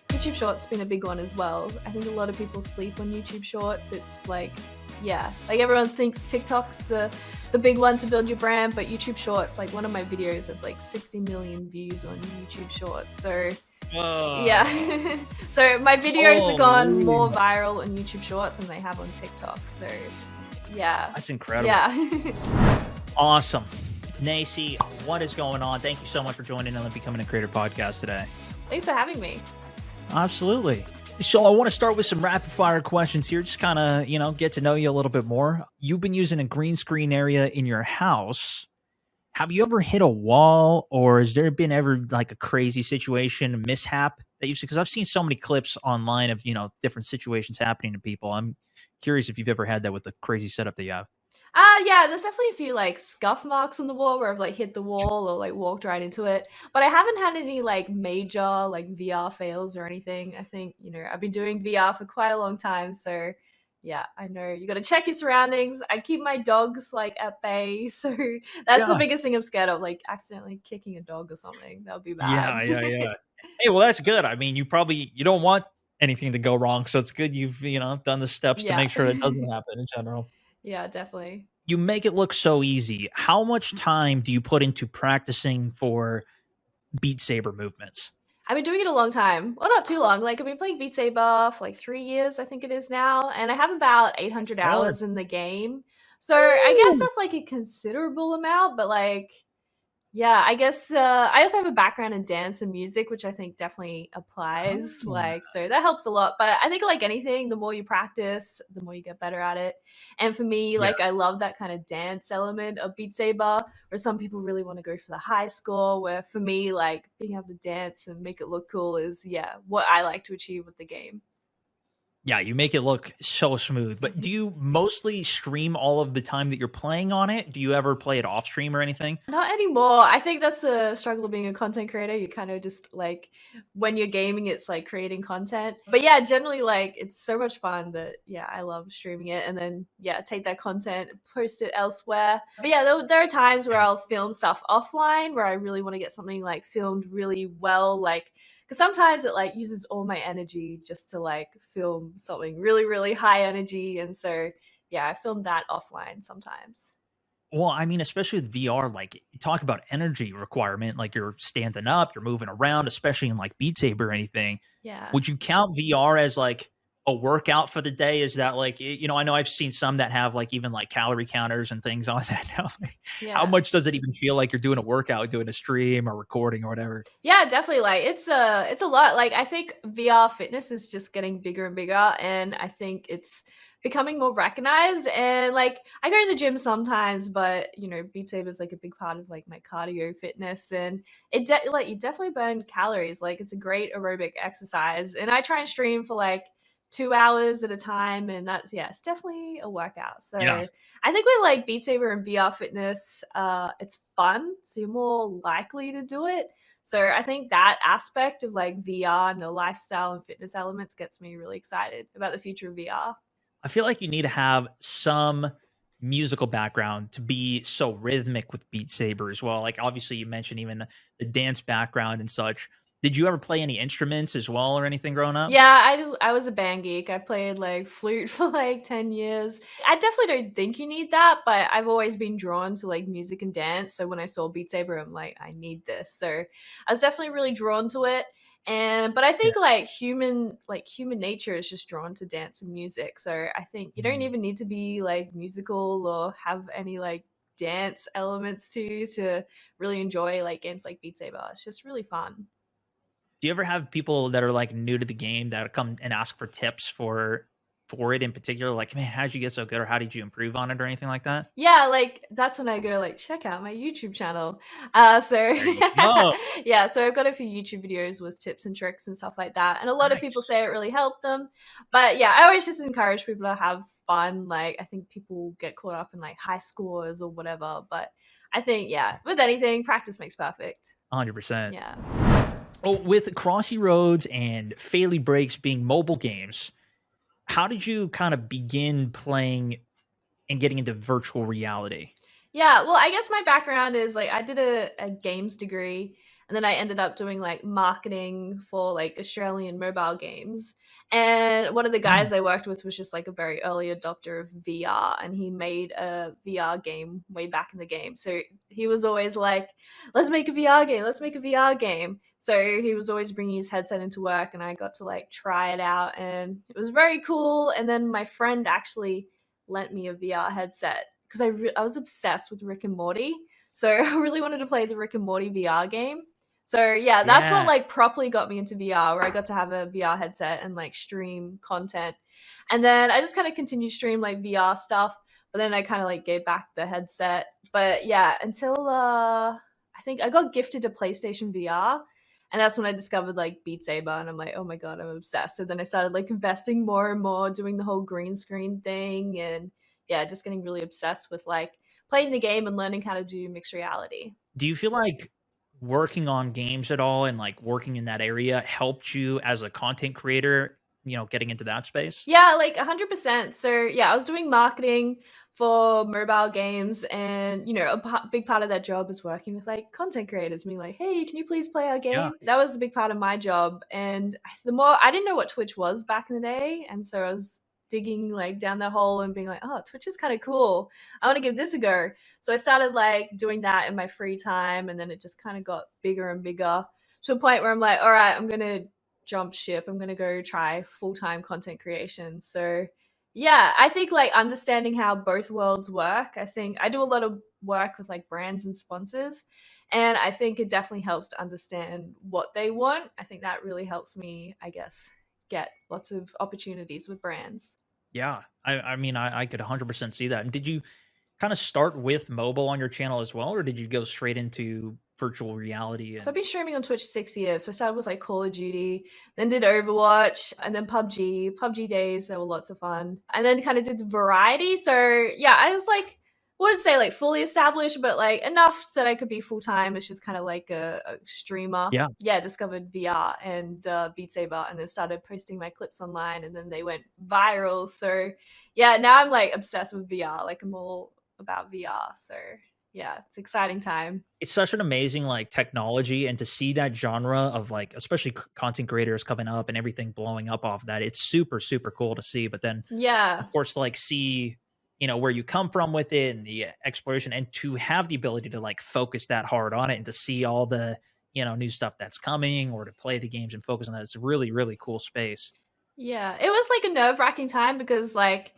YouTube Shorts been a big one as well. I think a lot of people sleep on YouTube Shorts. It's like, yeah, like everyone thinks TikTok's the big one to build your brand, but YouTube Shorts, like one of my videos has like 60 million views on YouTube Shorts. So yeah, so my videos have gone more viral on YouTube Shorts than they have on TikTok. So yeah, that's incredible. Yeah. Awesome. Naysy, what is going on? Thank you so much for joining on the Becoming a Creator podcast today. Thanks for having me. Absolutely. So I want to start with some rapid fire questions here. Just kind of, get to know you a little bit more. You've been using a green screen area in your house. Have you ever hit a wall, or has there been ever like a crazy situation, a mishap that you've seen? Because I've seen so many clips online of, different situations happening to people. I'm curious if you've ever had that with the crazy setup that you have. Yeah, there's definitely a few like scuff marks on the wall where I've like hit the wall or like walked right into it. But I haven't had any like major like VR fails or anything. I think, I've been doing VR for quite a long time. So yeah, I know you got to check your surroundings. I keep my dogs like at bay. So that's the biggest thing I'm scared of, like accidentally kicking a dog or something. That would be bad. Yeah. Hey, well, that's good. I mean, you don't want anything to go wrong. So it's good you've, done the steps to make sure that doesn't happen in general. Yeah, definitely. You make it look so easy. How much time do you put into practicing for Beat Saber movements? I've been doing it a long time. Well, not too long. Like, I've been playing Beat Saber for like 3 years, I think it is now. And I have about 800 hours in the game. So I guess that's like a considerable amount, but like, yeah, I guess I also have a background in dance and music, which I think definitely applies. Like, so that helps a lot. But I think like anything, the more you practice, the more you get better at it. And for me, like I love that kind of dance element of Beat Saber, where some people really want to go for the high score. Where for me, like being able to dance and make it look cool is what I like to achieve with the game. Yeah, you make it look so smooth. But do you mostly stream all of the time that you're playing on it? Do you ever play it off stream or anything? Not anymore. I think that's the struggle of being a content creator. You kind of just like when you're gaming, it's like creating content. But yeah, generally like it's so much fun that I love streaming it and then take that content, post it elsewhere. But yeah, there are times where I'll film stuff offline where I really want to get something like filmed really well, like because sometimes it like uses all my energy just to like film something really, really high energy. And so, I film that offline sometimes. Well, I mean, especially with VR, like you talk about energy requirement, like you're standing up, you're moving around, especially in like Beat Saber or anything. Yeah. Would you count VR as like a workout for the day? Is that like, I know I've seen some that have like even like calorie counters and things on that now. How much does it even feel like you're doing a workout, doing a stream or recording or whatever? Yeah, definitely. Like it's a lot. Like I think VR fitness is just getting bigger and bigger, and I think it's becoming more recognized. And like I go to the gym sometimes, but Beat Saber is like a big part of like my cardio fitness, and like you definitely burn calories. Like it's a great aerobic exercise, and I try and stream for like 2 hours at a time, and that's it's definitely a workout. So I think with like Beat Saber and VR fitness, it's fun, so you're more likely to do it. So I think that aspect of like VR and the lifestyle and fitness elements gets me really excited about the future of VR. I feel like you need to have some musical background to be so rhythmic with Beat Saber as well. Like obviously you mentioned even the dance background and such. Did you ever play any instruments as well or anything growing up? Yeah, I was a band geek. I played like flute for like 10 years. I definitely don't think you need that, but I've always been drawn to like music and dance. So when I saw Beat Saber, I'm like, I need this. So I was definitely really drawn to it. But I think like human nature is just drawn to dance and music. So I think you don't even need to be like musical or have any like dance elements to really enjoy like games like Beat Saber. It's just really fun. Do you ever have people that are like new to the game that come and ask for tips for it in particular? Like, man, how did you get so good, or how did you improve on it, or anything like that? Yeah, like that's when I go like check out my YouTube channel. So so I've got a few YouTube videos with tips and tricks and stuff like that. And a lot of people say it really helped them. But yeah, I always just encourage people to have fun. Like I think people get caught up in like high scores or whatever. But I think, with anything, practice makes perfect. 100%. Yeah. Oh, with Crossy Roads and Fairly Breaks being mobile games, how did you kind of begin playing and getting into virtual reality? Yeah, well, I guess my background is like I did a games degree. and then I ended up doing like marketing for like Australian mobile games. And one of the Mm. guys I worked with was just like a very early adopter of VR, and he made a VR game way back in the game. So he was always like, let's make a VR game, let's make a VR game. So he was always bringing his headset into work, and I got to like try it out, and it was very cool. And then my friend actually lent me a VR headset because I was obsessed with Rick and Morty. So I really wanted to play the Rick and Morty VR game. So yeah, that's what Yeah. like properly got me into VR, where I got to have a VR headset and like stream content. And then I just kind of continued stream like VR stuff, but then I kind of like gave back the headset. But yeah, until I think I got gifted a PlayStation VR, and that's when I discovered like Beat Saber, and I'm like, oh my god, I'm obsessed. So then I started like investing more and more, doing the whole green screen thing, and yeah, just getting really obsessed with like playing the game and learning how to do mixed reality. Do you feel like working on games at all and, like, working in that area helped you as a content creator, getting into that space? Yeah, like 100%. So, yeah, I was doing marketing for mobile games, and, big part of that job is working with like content creators, being like, hey, can you please play our Yeah. game? That was a big part of my job. And the more I didn't know what Twitch was back in the day. And so I was digging like down the hole and being like, oh, Twitch is kind of cool. I want to give this a go. So I started like doing that in my free time. And then it just kind of got bigger and bigger to a point where I'm like, all right, I'm going to jump ship. I'm going to go try full time content creation. So, yeah, I think like understanding how both worlds work. I think I do a lot of work with like brands and sponsors. And I think it definitely helps to understand what they want. I think that really helps me, I guess, get lots of opportunities with brands. Yeah. I mean, I could 100% see that. And did you kinda start with mobile on your channel as well, or did you go straight into virtual reality So I've and been streaming on Twitch 6 years. So I started with like Call of Duty, then did Overwatch, and then PUBG. PUBG days, they were lots of fun. And then kind of did variety. So yeah, I was like, I wouldn't say like fully established, but like enough that I could be full time. It's just kind of like a streamer. Yeah, Yeah, discovered VR and Beat Saber, and then started posting my clips online, and then they went viral. So yeah, now I'm like obsessed with VR. Like I'm all about VR. So yeah, it's exciting time. it's such an amazing, like, technology, and to see that genre of, like, especially c content creators coming up and everything blowing up off that, it's super, super cool to see, but then, Yeah. of course, like, see, where you come from with it and the exploration, and to have the ability to, like, focus that hard on it and to see all the, new stuff that's coming or to play the games and focus on that, it's a really, really cool space. Yeah, it was like a nerve-wracking time because like,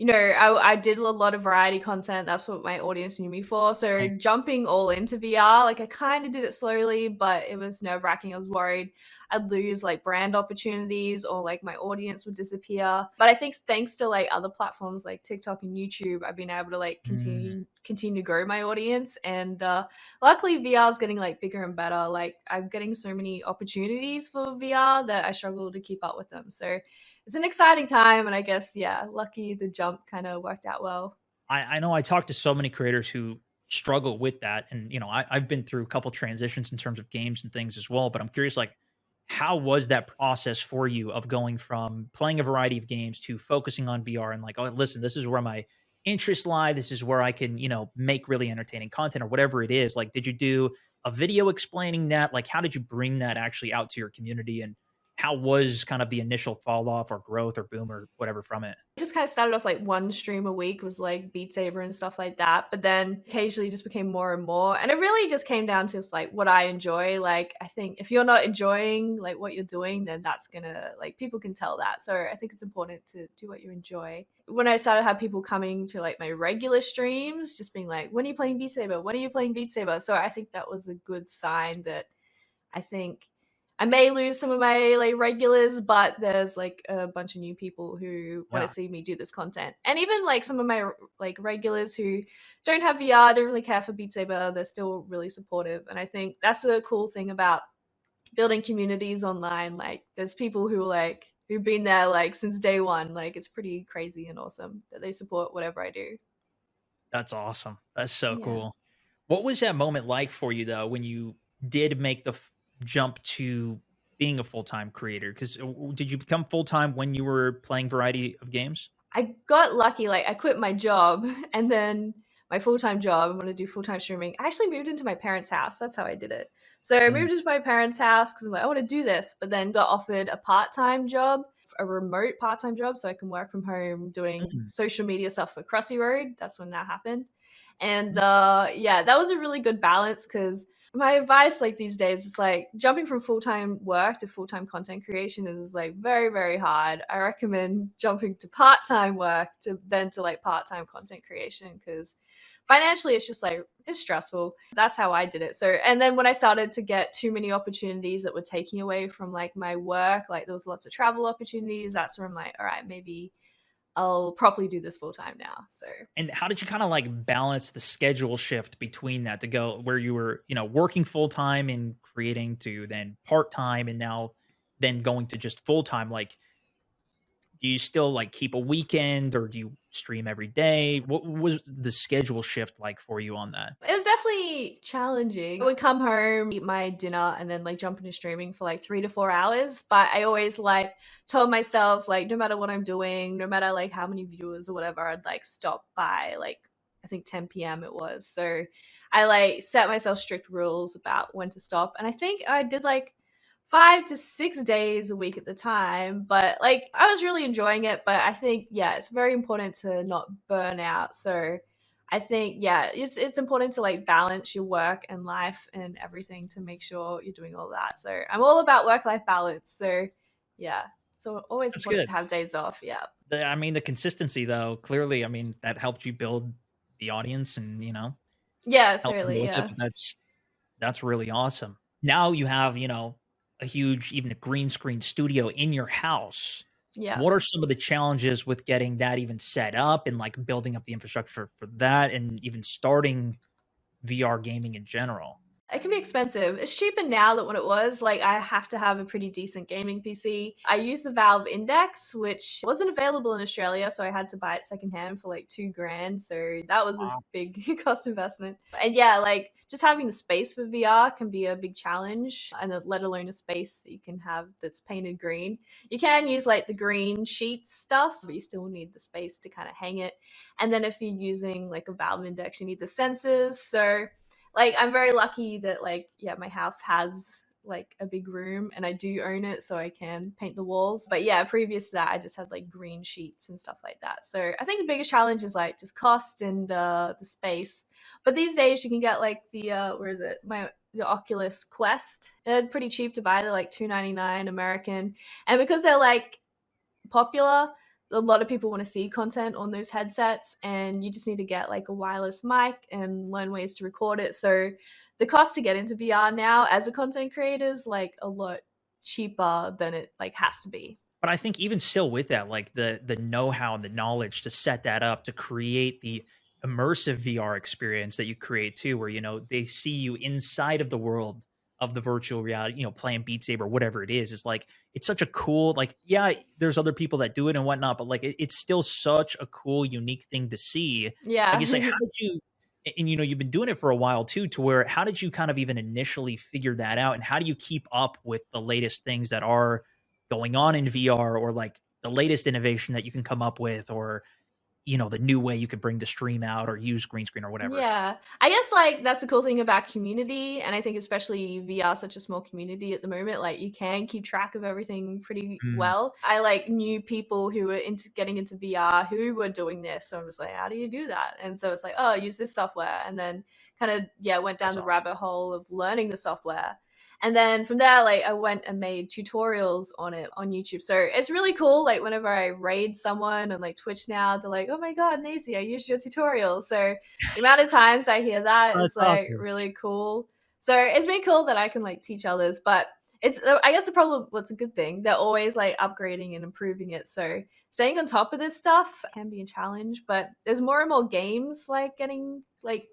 I did a lot of variety content. That's what my audience knew me for. So Right. jumping all into VR, like I kind of did it slowly, but it was nerve-wracking. I was worried I'd lose like brand opportunities or like my audience would disappear. But I think thanks to like other platforms like TikTok and YouTube, I've been able to like Mm, continue to grow my audience. And luckily VR is getting like bigger and better. Like I'm getting so many opportunities for VR that I struggle to keep up with them. So it's an exciting time, and I guess yeah, lucky the jump kind of worked out well. I know I talk to so many creators who struggle with that, and I've been through a couple transitions in terms of games and things as well. But I'm curious, like, how was that process for you of going from playing a variety of games to focusing on VR and like, oh, listen, this is where my interests lie. This is where I can, make really entertaining content or whatever it is. Like, did you do a video explaining that? Like, how did you bring that actually out to your community? And how was kind of the initial fall off or growth or boom or whatever from it? Just kind of started off like one stream a week was like Beat Saber and stuff like that, but then occasionally just became more and more. And it really just came down to like what I enjoy. Like I think if you're not enjoying like what you're doing, then that's gonna like people can tell that. So I think it's important to do what you enjoy. When I started have people coming to like my regular streams, just being like, when are you playing Beat Saber? When are you playing Beat Saber? So I think that was a good sign that I think I may lose some of my like regulars, but there's like a bunch of new people who want to Yeah. see me do this content. And even like some of my like regulars who don't have VR, don't really care for Beat Saber, they're still really supportive. And I think that's the cool thing about building communities online. Like there's people who like who've been there like since day one. Like it's pretty crazy and awesome that they support whatever I do. That's awesome. That's so Yeah. cool. What was that moment like for you though when you did make the jump to being a full-time creator? Because did you become full-time when you were playing variety of games? I got lucky, like, I quit my job, and then my full-time job. I want to do full-time streaming. I actually moved into my parents' house. That's how I did it. So I Mm, moved into my parents' house because I'm like, I want to do this, but then got offered a part-time job, a remote part-time job, so I can work from home doing mm, social media stuff for Crossy Road. That's when that happened. And that's yeah, that was a really good balance because my advice like these days is like jumping from full-time work to full-time content creation is like very, very hard. I recommend jumping to part-time work to then to like part-time content creation because financially it's just like it's stressful. That's how I did it. So and then when I started to get too many opportunities that were taking away from like my work, like there was lots of travel opportunities, that's where I'm like, all right, maybe I'll properly do this full time now. So And how did you kinda, like, balance the schedule shift between that to go where you were, working full-time and creating to then part-time and now then going to just full-time? Like, do you still, like, keep a weekend or do you stream every day? What was the schedule shift like for you on that? it was definitely challenging. I would come home, eat my dinner, and then like jump into streaming for like 3 to 4 hours. But I always like told myself like no matter what I'm doing, no matter like how many viewers or whatever, I'd like stop by like I think 10 p.m. it was. So I like set myself strict rules about when to stop. And I think I did like 5 to 6 days a week at the time, but like I was really enjoying it. But I think, yeah, it's very important to not burn out. So I think, yeah, it's important to like balance your work and life and everything to make sure you're doing all that. So I'm all about work life balance. So yeah, so always That's important good. to have days off. Yeah, The consistency though, clearly, I mean, that helped you build the audience and, yeah, help them totally. with it, Yeah, but that's really awesome. Now you have, a huge even a green screen studio in your house. yeah. What are some of the challenges with getting that even set up and, like, building up the infrastructure for that and even starting VR gaming in general? It can be expensive. It's cheaper now than what it was. Like I have to have a pretty decent gaming PC. I use the Valve Index, which wasn't available in Australia, so I had to buy it secondhand for like 2 grand. So that was a Wow, big cost investment. And yeah, like just having the space for VR can be a big challenge, and let alone a space that you can have that's painted green. You can use like the green sheet stuff, but you still need the space to kind of hang it. And then if you're using like a Valve Index, you need the sensors. So like I'm very lucky that like yeah my house has like a big room and I do own it so I can paint the walls. But yeah, previous to that I just had like green sheets and stuff like that. So I think the biggest challenge is like just cost and the space. But these days you can get like the where is it? The Oculus Quest. They're pretty cheap to buy. They're like 2.99 American. And because they're like popular, a lot of people want to see content on those headsets, and you just need to get like a wireless mic and learn ways to record it. So the cost to get into VR now as a content creator is like a lot cheaper than it like has to be. but I think even still with that, like, the know-how and the knowledge to set that up, to create the immersive VR experience that you create too, where, they see you inside of the world of the virtual reality, playing Beat Saber, whatever it is like, it's such a cool like, yeah, there's other people that do it and whatnot, but, like, it's still such a cool, unique thing to see. I Yeah. guess, like, how did you and, you've been doing it for a while too, to where how did you kind of even initially figure that out, and how do you keep up with the latest things that are going on in VR or like the latest innovation that you can come up with or, the new way you could bring the stream out or use green screen or whatever. Yeah. I guess like that's the cool thing about community. And I think especially VR such a small community at the moment, like you can keep track of everything pretty Mm, well. I like knew people who were into getting into VR who were doing this. So I'm just like, how do you do that? And so it's like, oh, use this software. And then kind of, yeah, went down that's the awesome. rabbit hole of learning the software. And then from there, like I went and made tutorials on it on YouTube. So it's really cool. Like whenever I raid someone on like Twitch now, they're like, "Oh my god, Naysy, I used your tutorial." So the amount of times I hear that is That's like awesome. really cool. So it's been cool that I can like teach others. But it's I guess the problem. What's a good thing? They're always like upgrading and improving it. So staying on top of this stuff can be a challenge. But there's more and more games like getting like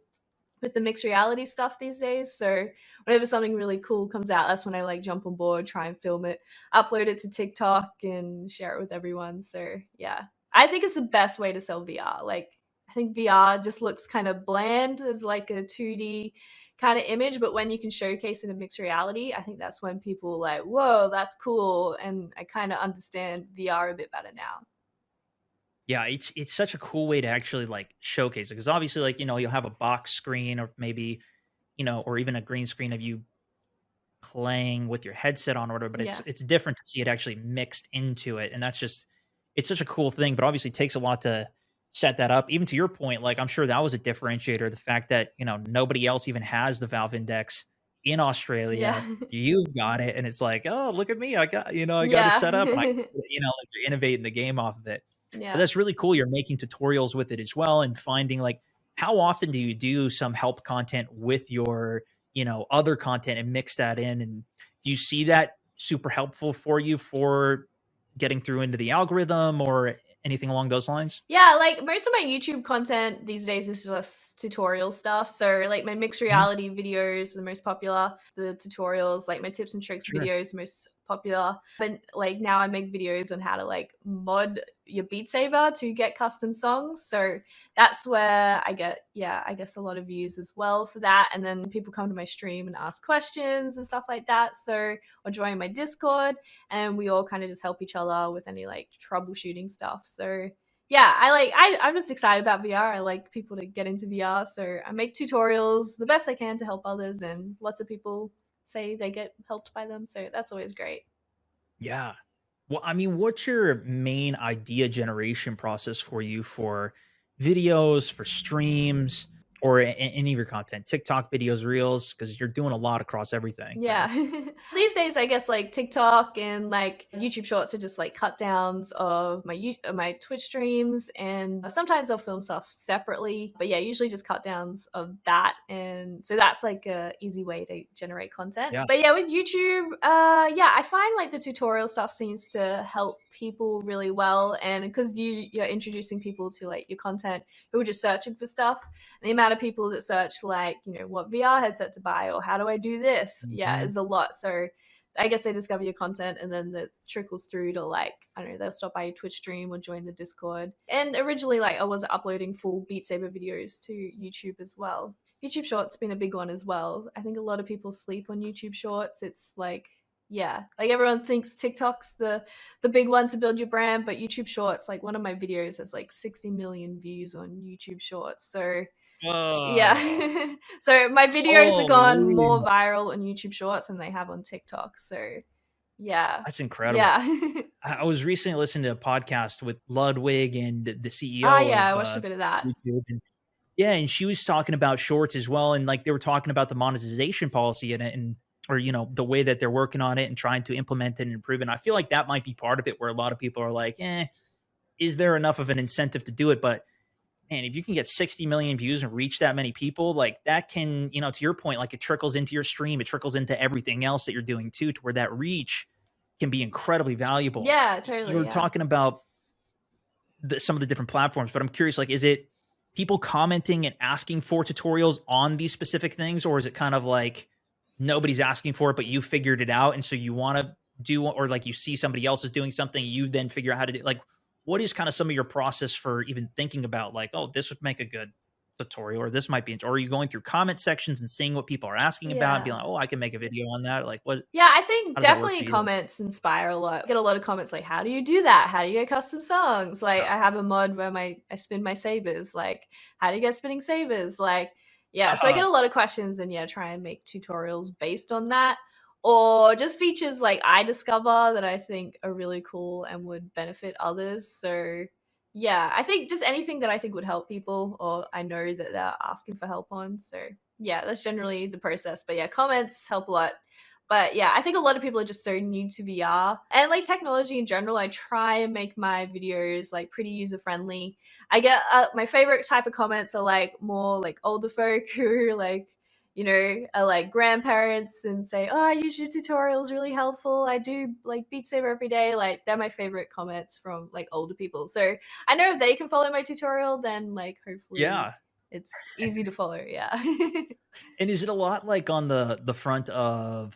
with the mixed reality stuff these days. So whenever something really cool comes out, that's when I like jump on board, try and film it, upload it to TikTok and share it with everyone. So yeah, I think it's the best way to sell VR. Like I think VR just looks kind of bland as like a 2D kind of image, but when you can showcase it in mixed reality, I think that's when people are like, whoa, that's cool. And I kind of understand VR a bit better now. Yeah, it's such a cool way to actually, like, showcase it because obviously, like, you'll have a box screen or maybe, or even a green screen of you playing with your headset on or whatever, but it's Yeah. it's different to see it actually mixed into it, and that's just it's such a cool thing, but obviously it takes a lot to set that up. Even to your point, like, I'm sure that was a differentiator, the fact that, nobody else even has the Valve Index in Yeah. Australia. You've got it, and it's like, "Oh, look at me. I got it Yeah. set up, and I can see that, like, you're innovating the game off of it." But Yeah. that's really cool. You're making tutorials with it as well and finding, like how often do you do some help content with your other content and mix that in? And do you see that super helpful for you for getting through into the algorithm or anything along those lines? Yeah, like most of my YouTube content these days is just tutorial stuff. So like my mixed Mhm. reality videos are the most popular. The tutorials, like my tips and tricks Sure. videos, most popular. But like now I make videos on how to like mod your Beat Saber to get custom songs. So that's where I get, yeah, I guess a lot of views as well for that. And then people come to my stream and ask questions and stuff like that. So or join my Discord and we all kind of just help each other with any like troubleshooting stuff. So yeah, I'm just excited about VR. I like people to get into VR, so I make tutorials the best I can to help others, and lots of people say they get helped by them, so that's always great. Yeah. Well, I mean, what's your main idea generation process for you for videos, for streams, or any of your content? TikTok videos, reels, because you're doing a lot across everything Yeah. there. These days, I guess like TikTok and like YouTube Shorts are just like cut downs of my Twitch streams, and sometimes I'll film stuff separately. But yeah, usually just cut downs of that, and so that's like a easy way to generate content. Yeah. But yeah, with YouTube, yeah, I find like the tutorial stuff seems to help people really well, and because you're introducing people to like your content who are just searching for stuff, the amount of people that search like what VR headset to buy or how do I do this, yeah, Mhm. is a lot. So I guess they discover your content and then that trickles through to like I don't know, they'll stop by your Twitch stream or join the Discord. And originally like I was uploading full Beat Saber videos to YouTube as well. YouTube Shorts been a big one as well. I think a lot of people sleep on YouTube Shorts. It's like yeah, like everyone thinks TikTok's the big one to build your brand, but YouTube Shorts, like one of my videos has like 60 million views on YouTube Shorts. So Whoa. yeah. So my videos have gone Holy more mo viral on YouTube Shorts than they have on TikTok. So yeah. That's incredible. Yeah. I was recently listening to a podcast with Ludwig and the Ah, CEO yeah, I of, watched a bit of that. YouTube, and yeah, and she was talking about shorts as well, and, like, they were talking about the monetization policy in it and or, the way that they're working on it and trying to implement it and improve it, and I feel like that might be part of it where a lot of people are like, "Eh, is there enough of an incentive to do it?" But, man, if you can get 60 million views and reach that many people, like, that can to your point, like, it trickles into your stream, it trickles into everything else that you're doing too, to where that reach can be incredibly valuable. Yeah, You totally. were Yeah. talking about some of the different platforms, but I'm curious, like, is it people commenting and asking for tutorials on these specific things, or is it kind of like nobody's asking for it, but you figured it out, and so you want to do, or like you see somebody else is doing something, you then figure out how to do. Like, what is kind of some of your process for even thinking about, like, oh, this would make a good tutorial, or this might be, or are you going through comment sections and seeing what people are asking about and being Yeah. like, oh, I can make a video on that? Like, what? Yeah, I think How does that work definitely for you? comments inspire a lot. I get a lot of comments like, "How do you do that? How do you get custom songs?" Like, Yeah. I have a mod where I spin my sabers. Like, how do you get spinning sabers? Like, yeah. So I get a lot of questions, and yeah, try and make tutorials based on that, or just features like I discover that I think are really cool and would benefit others. So yeah, I think just anything that I think would help people, or I know that they're asking for help on. So yeah, that's generally the process. But yeah, comments help a lot. But yeah, I think a lot of people are just so new to VR and like technology in general. I try and make my videos like pretty user friendly. I get my favorite type of comments are like more like older folk who like are like grandparents and say, "Oh, I use your tutorials really helpful. I do like Beat Saber every day." Like they're my favorite comments from like older people. So I know if they can follow my tutorial, then like hopefully Yeah. it's easy to follow. Yeah. And is it a lot like on the front of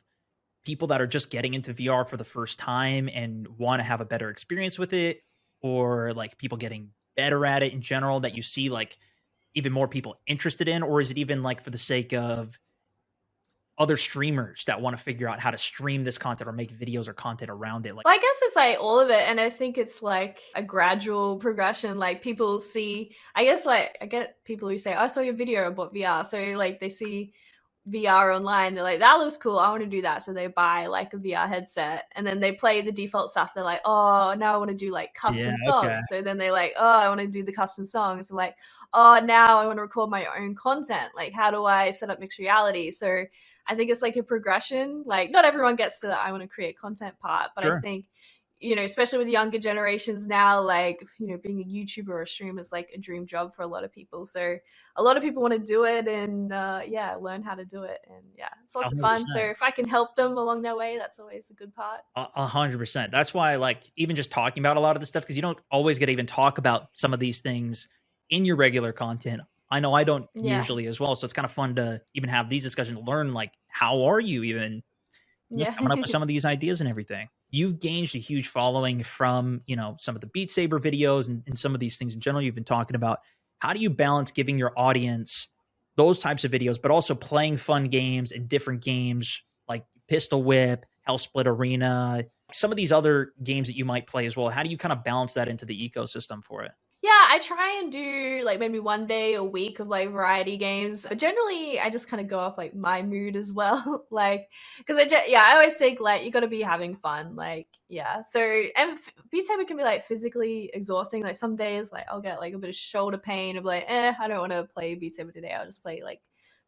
people that are just getting into VR for the first time and want to have a better experience with it, or like people getting better at it in general that you see like even more people interested in, or is it even like for the sake of other streamers that want to figure out how to stream this content or make videos or content around it? Like, Well, I guess it's like all of it, and I think it's like a gradual progression. Like people see, I guess, like I get people who say, "Oh, "I saw your video about VR," so like they see VR online. They're like, "That looks cool. I want to do that." So they buy like a VR headset, and then they play the default stuff. They're like, "Oh, now I want to do like yeah, custom okay, songs." So then they like, "Oh, I want to do the custom songs." I'm like, "Oh, now I want to record my own content. Like, how do I set up mixed reality?" So I think it's like a progression. Like, not everyone gets to the I want to create content part, but I sure. think, especially with younger generations now, like, being a YouTuber or a streamer is like a dream job for a lot of people. So a lot of people want to do it and, yeah, learn how to do it. And yeah, it's lots of fun. So 100%. if I can help them along their way, that's always a good part. 100%. That's why I like even just talking about a lot of this stuff because you don't always get to even talk about some of these things in your regular content. I know I don't Yeah. usually as well. So it's kind of fun to even have these discussions, learn like how are you even Yeah. coming up with some of these ideas and everything. You've gained a huge following from, some of the Beat Saber videos and some of these things in general you've been talking about. How do you balance giving your audience those types of videos, but also playing fun games and different games like Pistol Whip, Hell Split Arena, some of these other games that you might play as well? How do you kind of balance that into the ecosystem for it? Yeah, I try and do like maybe one day a week of like variety games. But generally, I just kind of go off like my mood as well. Like, because yeah, I always think like you got to be having fun. Like, yeah. So, and Beat Saber can be like physically exhausting. Like, some days, like, I'll get like a bit of shoulder pain of like, I don't want to play Beat Saber today. I'll just play like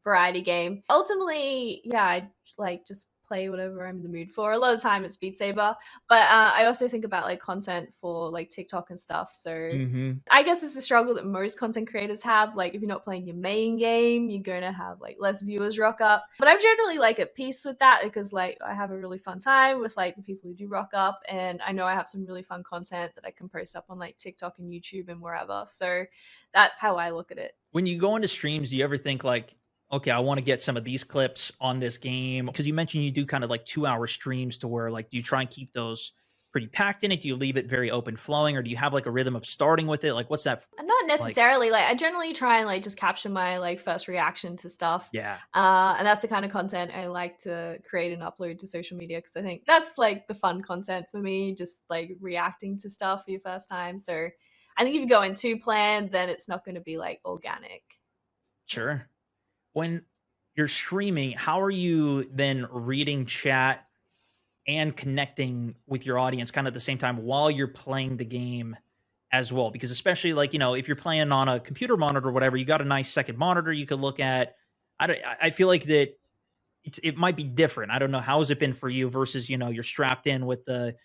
variety game. Ultimately, yeah, I like just play whatever I'm in the mood for. A lot of time it's Beat Saber, but I also think about like content for like TikTok and stuff. So Mhm. I guess it's a struggle that most content creators have. Like, if you're not playing your main game, you're going to have like less viewers rock up. But I'm generally like at peace with that because like I have a really fun time with like the people who do rock up, and I know I have some really fun content that I can post up on like TikTok and YouTube and wherever. So that's how I look at it. When you go into streams, do you ever think like, okay, I want to get some of these clips on this game? Because you mentioned you do kind of like 2 hour streams to where like, do you try and keep those pretty packed in it? Do you leave it very open flowing or do you have like a rhythm of starting with it? Like, what's that Not like? necessarily. Like, I generally try and like just capture my like first reaction to stuff. Yeah, And that's the kind of content I like to create and upload to social media because I think that's like the fun content for me, just like reacting to stuff for your first time. So I think if you go in too planned, then it's not going to be like organic. Yeah. sure. When you're streaming, how are you then reading chat and connecting with your audience kind of at the same time while you're playing the game as well? Because especially like, if you're playing on a computer monitor or whatever, you got a nice second monitor you could look at. I feel like that it might be different. I don't know. How has it been for you versus, you're strapped in with the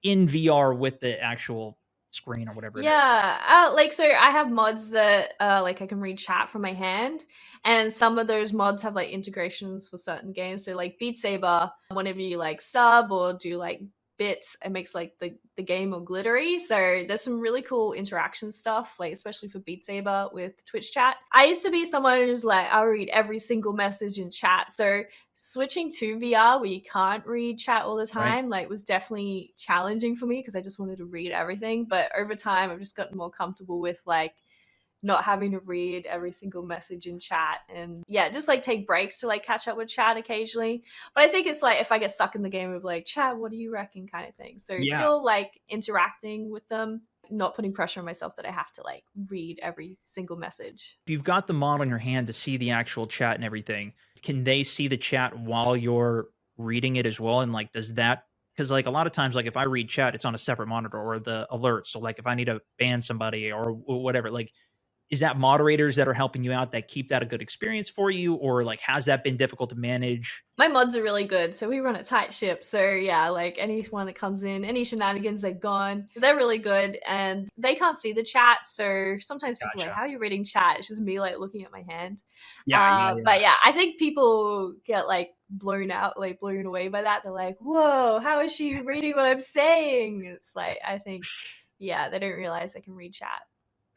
in VR with the actual screen or whatever it is? Yeah, like so I have mods that like I can read chat from my hand, and some of those mods have like integrations for certain games. So like Beat Saber, whenever you like sub or do like bits, it makes like the game more glittery. So there's some really cool interaction stuff, like especially for Beat Saber with Twitch chat. I used to be someone who's like I'll read every single message in chat. So switching to VR where you can't read chat all the Right. time like was definitely challenging for me because I just wanted to read everything. But over time I've just gotten more comfortable with like not having to read every single message in chat, and yeah, just like take breaks to like catch up with chat occasionally. But I think it's like if I get stuck in the game of like, chat, what do you reckon, kind of thing. So Yeah. still like interacting with them, not putting pressure on myself that I have to like read every single message. If you've got the mod on your hand to see the actual chat and everything, can they see the chat while you're reading it as well? And like, does that, because like a lot of times, like if I read chat, it's on a separate monitor or the alerts. So like if I need to ban somebody or whatever, like is that moderators that are helping you out that keep that a good experience for you? Or like has that been difficult to manage? My mods are really good, so we run a tight ship. So yeah, like anyone that comes in, any shenanigans, they're gone. They're really good, and they can't see the chat. So sometimes people are like, Gotcha. "How are you reading chat?" It's just me like looking at my hand. Yeah, yeah, But yeah. yeah, I think people get like blown out, like blown away by that. They're like, "Whoa, how is she reading what I'm saying?" It's like I think, yeah, they don't realize they can read chat.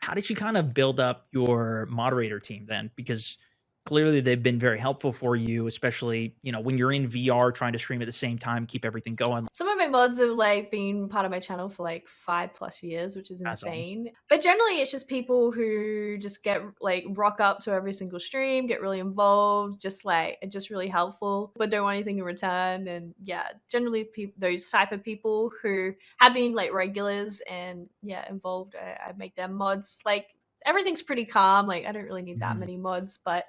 How did you kind of build up your moderator team then? Because Clearly, they've been very helpful for you, especially, when you're in VR trying to stream at the same time, keep everything going. Some of my mods have like been part of my channel for like 5+ years, which is That's awesome. insane. But generally, it's just people who just get like rock up to every single stream, get really involved, just really helpful, but don't want anything in return. And yeah, generally those type of people who have been like regulars and yeah involved, I make them mods. Like everything's pretty calm. Like I don't really need that Mhm. many mods, but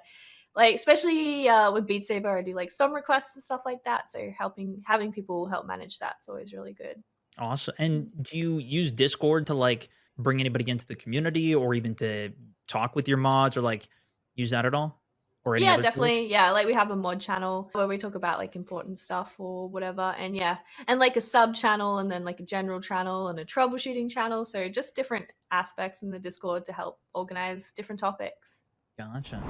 like especially with Beat Saber, I do like some requests and stuff like that. So having people help manage that's always really good. Awesome. And do you use Discord to, like, bring anybody into the community or even to talk with your mods or, like, use that at all? Or any Yeah, other tools? definitely. Yeah, like we have a mod channel where we talk about like important stuff or whatever. And yeah, and like a sub channel and then like a general channel and a troubleshooting channel. So just different aspects in the Discord to help organize different topics. Gotcha.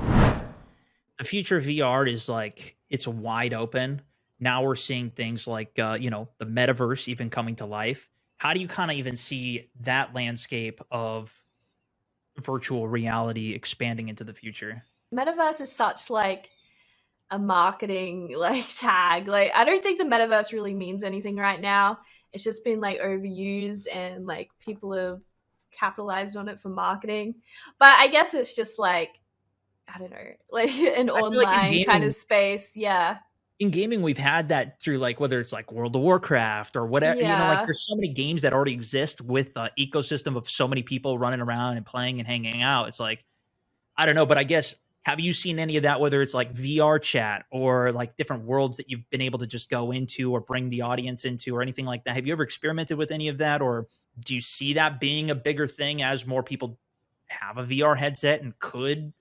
The future of VR is, like, it's wide open. Now we're seeing things like, the Metaverse even coming to life. How do you kinda even see that landscape of virtual reality expanding into the future? Metaverse is such like a marketing like tag. Like I don't think the metaverse really means anything right now. It's just been like overused and like people have capitalized on it for marketing. But I guess it's just like I don't know, like an I feel like online kind of space. Yeah. in gaming, we've had that through, like, whether it's, like, World of Warcraft or whatever. Like, Yeah. there's so many games that already exist with a ecosystem of so many people running around and playing and hanging out. It's like, I don't know, but I guess have you seen any of that, whether it's, like, VR chat or, like, different worlds that you've been able to just go into or bring the audience into or anything like that? Have you ever experimented with any of that, or do you see that being a bigger thing as more people have a VR headset and could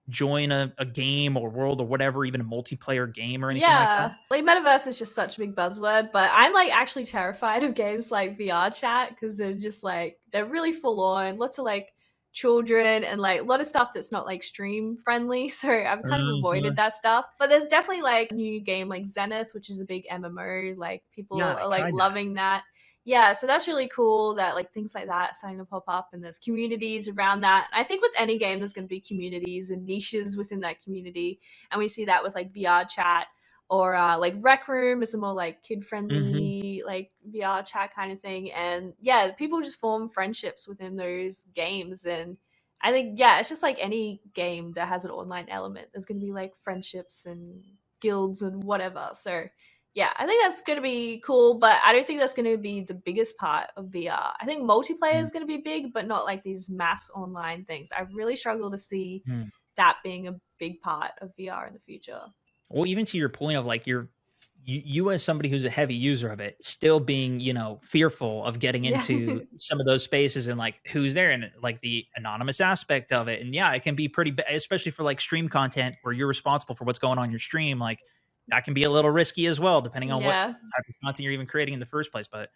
join a game or world or whatever, even a multiplayer game or anything like that? Yeah, like metaverse is just such a big buzzword, but I'm like actually terrified of games like VR chat because they're just like they're really full on, lots of like children and like a lot of stuff that's not like stream friendly. So I've kind of avoided Mhm. that stuff. But there's definitely like a new game like Zenith, which is a big MMO. Like Yeah, people I are like tried that. loving that. Yeah, so that's really cool that like things like that are starting to pop up and there's communities around that. I think with any game there's going to be communities and niches within that community, and we see that with like VR chat or like Rec Room is a more like kid Mhm. friendly like VR chat kind of thing. And yeah, people just form friendships within those games. And I think yeah, it's just like any game that has an online element. There's going to be like friendships and guilds and whatever. So yeah, I think that's going to be cool, but I don't think that's going to be the biggest part of VR. I think multiplayer Mm, is going to be big, but not like these mass online things. I really struggle to see mm. that being a big part of VR in the future. Well, even to your point of, like, you as somebody who's a heavy user of it, still being, fearful of getting Yeah. into some of those spaces and, like, who's there and, like, the anonymous aspect of it. And, yeah, it can be pretty ba especially for, like, stream content where you're responsible for what's going on in your stream, like, that can be a little risky as well, depending on what Yeah. type of content you're even creating in the first place. But,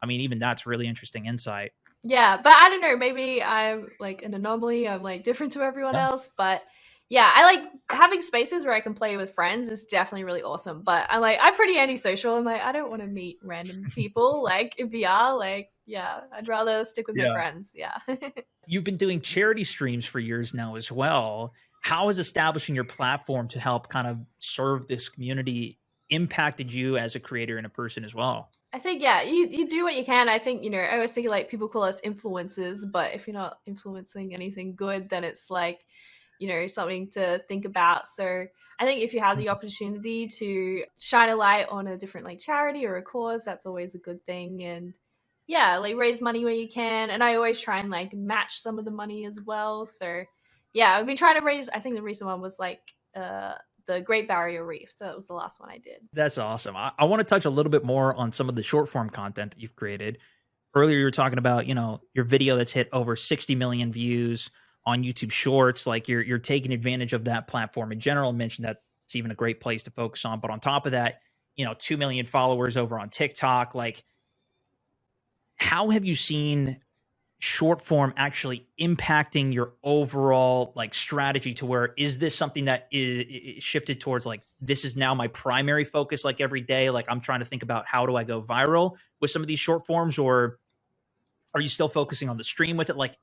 I mean, even that's really interesting insight. Yeah, but I don't know, maybe I'm like an anomaly. I'm like different to everyone Yeah. else, but yeah, I like having spaces where I can play with friends is definitely really awesome. But I'm pretty antisocial. I'm like I don't want to meet random people like in VR. Like yeah, I'd rather stick with my Yeah. friends. Yeah. You've been doing charity streams for years now as well. How has establishing your platform to help kind of serve this community impacted you as a creator and a person as well? I think yeah, you do what you can. I think I always think like people call us influencers, but if you're not influencing anything good, then it's like something to think about. So I think if you have the Mhm. opportunity to shine a light on a different like charity or a cause, that's always a good thing. And yeah, like raise money where you can. And I always try and like match some of the money as well. So yeah, I've been trying to raise. I think the recent one was like the Great Barrier Reef. So that was the last one I did. That's awesome. I want to touch a little bit more on some of the short form content that you've created. Earlier, you were talking about, your video that's hit over 60 million views on YouTube Shorts. Like, you're taking advantage of that platform in general, and mentioned that it's even a great place to focus on. But on top of that, 2 million followers over on TikTok. Like, how have you seen short form actually impacting your overall, like, strategy, to where is this something that is shifted towards, like, this is now my primary focus, like, every day, like, I'm trying to think about how do I go viral with some of these short forms, or are you still focusing on the stream with it? Like,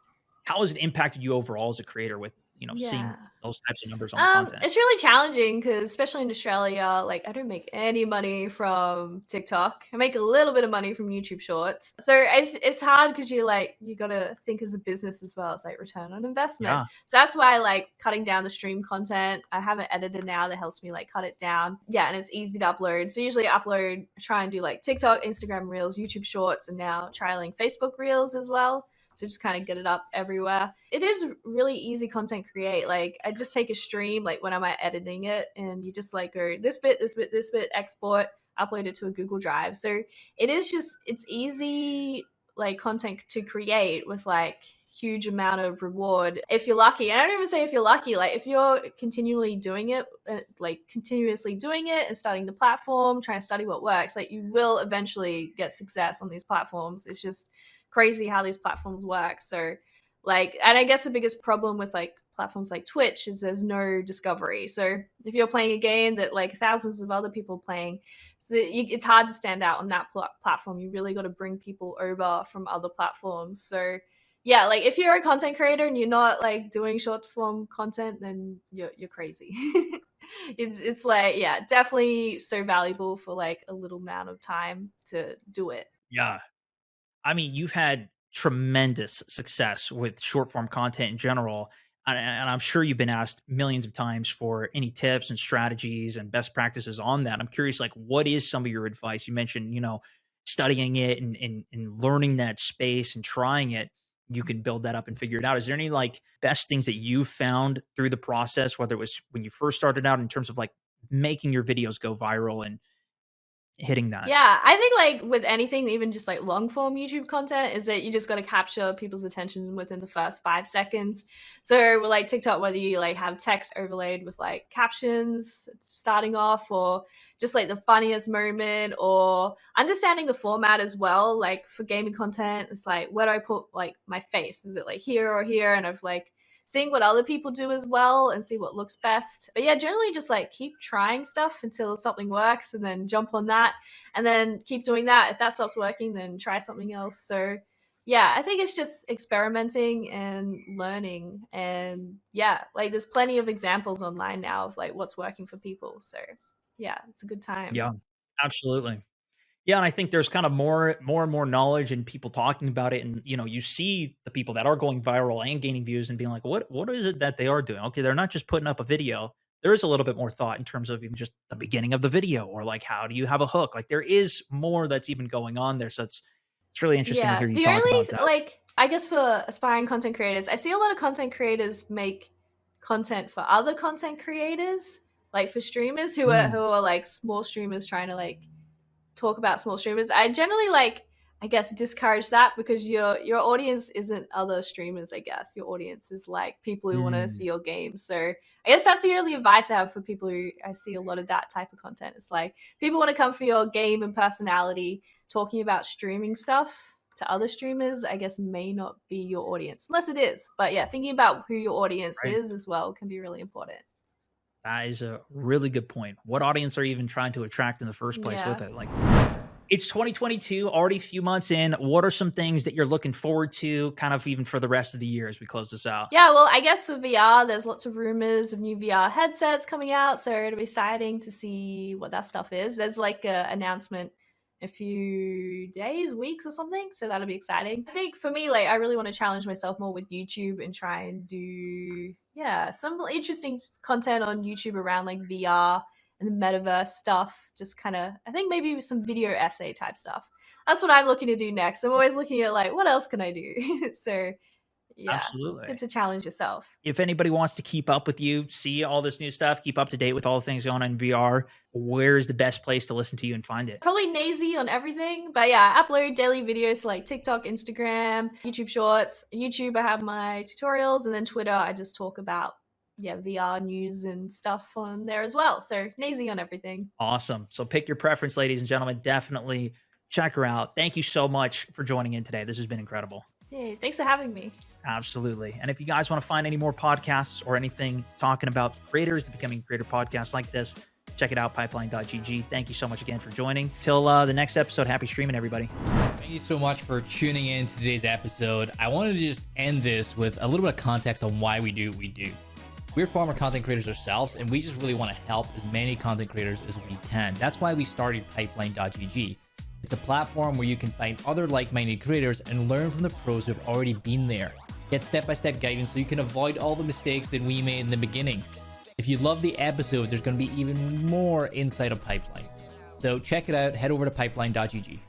how has it impacted you overall as a creator with, seeing Yeah. those types of numbers on the content? It's really challenging because, especially in Australia, like I don't make any money from TikTok. I make a little bit of money from YouTube Shorts, so it's hard because you gotta think as a business as well as like return on investment. Yeah. So that's why I like cutting down the stream content. I have an editor now that helps me like cut it down. Yeah, and it's easy to upload. So usually I upload, try and do like TikTok, Instagram Reels, YouTube Shorts, and now trialing Facebook Reels as well to just kind of get it up everywhere. It is really easy content create. Like I just take a stream, like when I'm editing it, and you just like go this bit, this bit, this bit, export, upload it to a Google Drive. So it's easy like content to create with like huge amount of reward if you're lucky. And I don't even say if you're lucky, like if you're continually doing it, like continuously doing it and studying the platform, trying to study what works, like you will eventually get success on these platforms. It's just crazy how these platforms work. So like, and I guess the biggest problem with like platforms like Twitch is there's no discovery. So if you're playing a game that like thousands of other people playing, so it's hard to stand out on that platform. You really got to bring people over from other platforms. So yeah, like if you're a content creator and you're not like doing short form content, then you're crazy. It's like, yeah, definitely so valuable for like a little amount of time to do it. Yeah. I mean, you've had tremendous success with short form content in general. And I'm sure you've been asked millions of times for any tips and strategies and best practices on that. I'm curious, like, what is some of your advice? You mentioned, studying it and learning that space and trying it. You can build that up and figure it out. Is there any like best things that you found through the process, whether it was when you first started out in terms of like making your videos go viral and hitting that? Yeah, I think like with anything, even just like long form YouTube content, is that you just got to capture people's attention within the first 5 seconds. So with like TikTok, whether you like have text overlaid with like captions starting off, or just like the funniest moment, or understanding the format as well. Like for gaming content, it's like where do I put like my face? Is it like here or here? And I've like seeing what other people do as well and see what looks best. But yeah, generally just like keep trying stuff until something works and then jump on that and then keep doing that. If that stops working, then try something else. So yeah, I think it's just experimenting and learning. And yeah, like there's plenty of examples online now of like what's working for people. So yeah, it's a good time. Yeah, absolutely. Yeah, and I think there's kind of more and more knowledge and people talking about it, and you see the people that are going viral and gaining views and being like, what is it that they are doing? Okay, they're not just putting up a video. There is a little bit more thought in terms of even just the beginning of the video, or like how do you have a hook? Like there is more that's even going on there. So it's really interesting to Yeah. hear you The talk only about that. like I guess for aspiring content creators, I see a lot of content creators make content for other content creators, like for streamers Mm, who are like small streamers trying to like talk about small streamers. I generally like, I guess, discourage that because your audience isn't other streamers. I guess your audience is like people who want to mm, see your game. So I guess that's the only advice I have for people who I see a lot of that type of content. It's like people want to come for your game and personality. Talking about streaming stuff to other streamers, I guess, may not be your audience, unless it is. But yeah, thinking about who your audience right. is as well can be really important. That is a really good point. What audience are you even trying to attract in the first place with Yeah. it? Like it's 2022, already a few months in. What are some things that you're looking forward to kind of even for the rest of the year as we close this out? Yeah, well, I guess with VR, there's lots of rumors of new VR headsets coming out, so it'll be exciting to see what that stuff is. There's like a announcement a few days, weeks or something, so that'll be exciting. I think for me, like I really want to challenge myself more with YouTube and try and do some interesting content on YouTube around like VR and the metaverse stuff. Just kind of, I think maybe some video essay type stuff. That's what I'm looking to do next. I'm always looking at like what else can I do. So yeah, it's good Absolutely. to challenge yourself. If anybody wants to keep up with you, see all this new stuff, keep up to date with all the things going on in VR, where's the best place to listen to you and find it? Probably Naysy on everything, but yeah, I upload daily videos to like TikTok, Instagram, YouTube Shorts. YouTube, I have my tutorials, and then Twitter, I just talk about VR news and stuff on there as well. So Naysy on everything. Awesome. So pick your preference, ladies and gentlemen. Definitely check her out. Thank you so much for joining in today. This has been incredible. Hey, thanks for having me. Absolutely. And if you guys want to find any more podcasts or anything talking about creators, the Becoming Creator podcast like this, check it out, pipeline.gg. Thank you so much again for joining. Till the next episode, happy streaming, everybody. Thank you so much for tuning in to today's episode. I wanted to just end this with a little bit of context on why we do what we do. We're former content creators ourselves, and we just really want to help as many content creators as we can. That's why we started Pipeline.gg. It's a platform where you can find other like-minded creators and learn from the pros who've already been there. Get step-by-step guidance so you can avoid all the mistakes that we made in the beginning. If you love the episode, there's going to be even more inside of Pipeline. So check it out. Head over to Pipeline.gg.